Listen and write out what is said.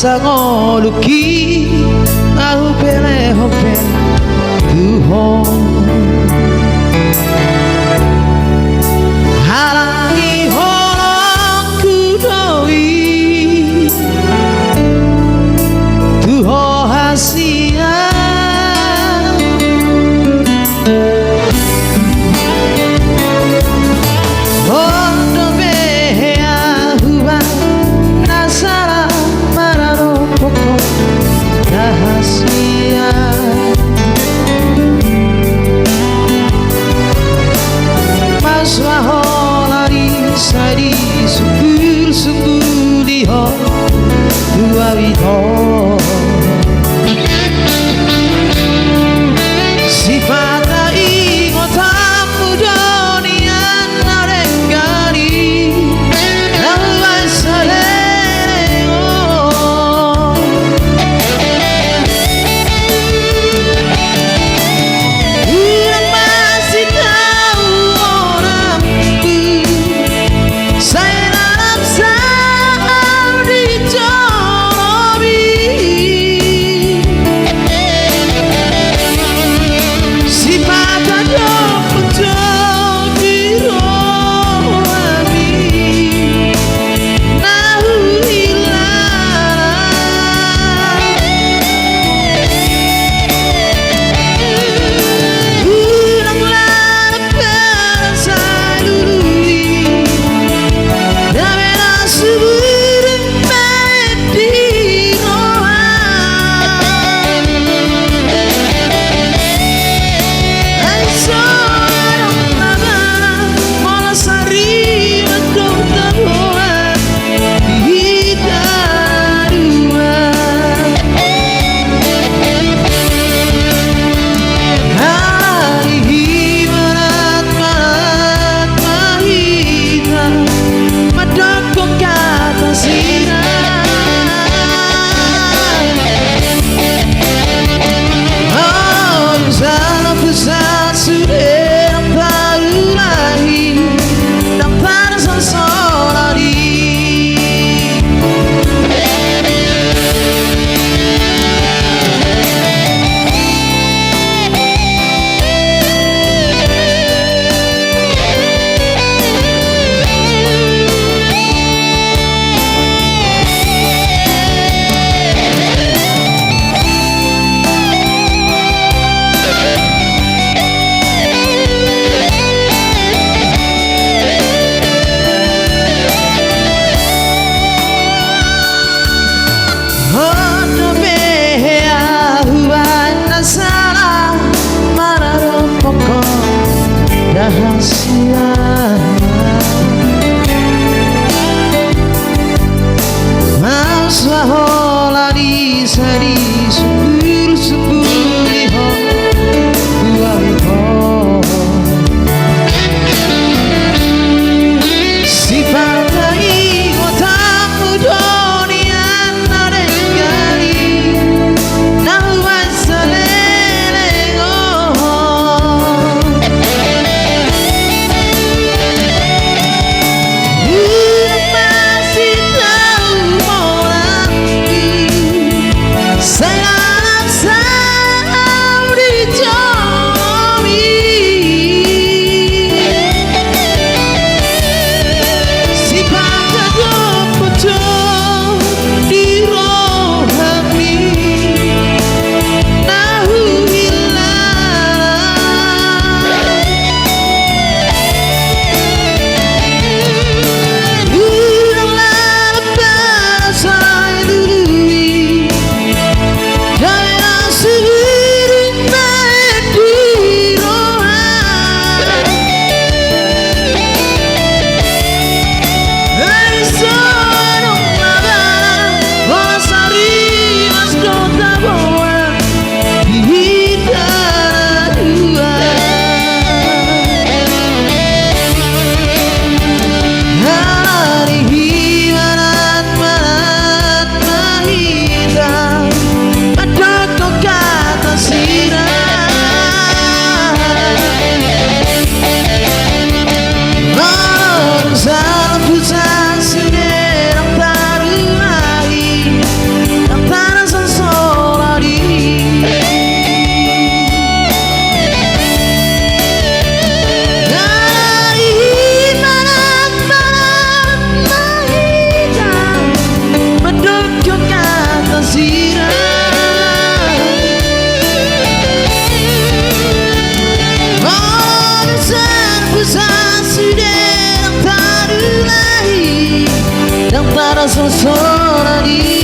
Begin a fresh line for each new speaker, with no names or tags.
sango luki au pele hope Tuhan halangi holong kudoi Tuhan hasia Ondo behea huwa nasara marano poko rahasia Maswa holari sari sungguh liho dua wito Sifata ingotam mudonian narengari Rawai salero Ulang masih tahu orangku Saya dalam saat dicorobi Sifat aja menjadi rohani Nahu hilang Ulanglah perasaan dului Damena seburin di rohan Hai seorang nagara Molasari medok tabuhan Hidadua Hari hibarat mahita Medok kata sinar Oh, sana besar sudah nampak lahir Nampak sesorang Ondo behea huwa nasara marano poko rahasia Maswa holari sari sungguh liho dua wito Sifat ingotam mudonian narengari Nahuan salelego 따라서 소란이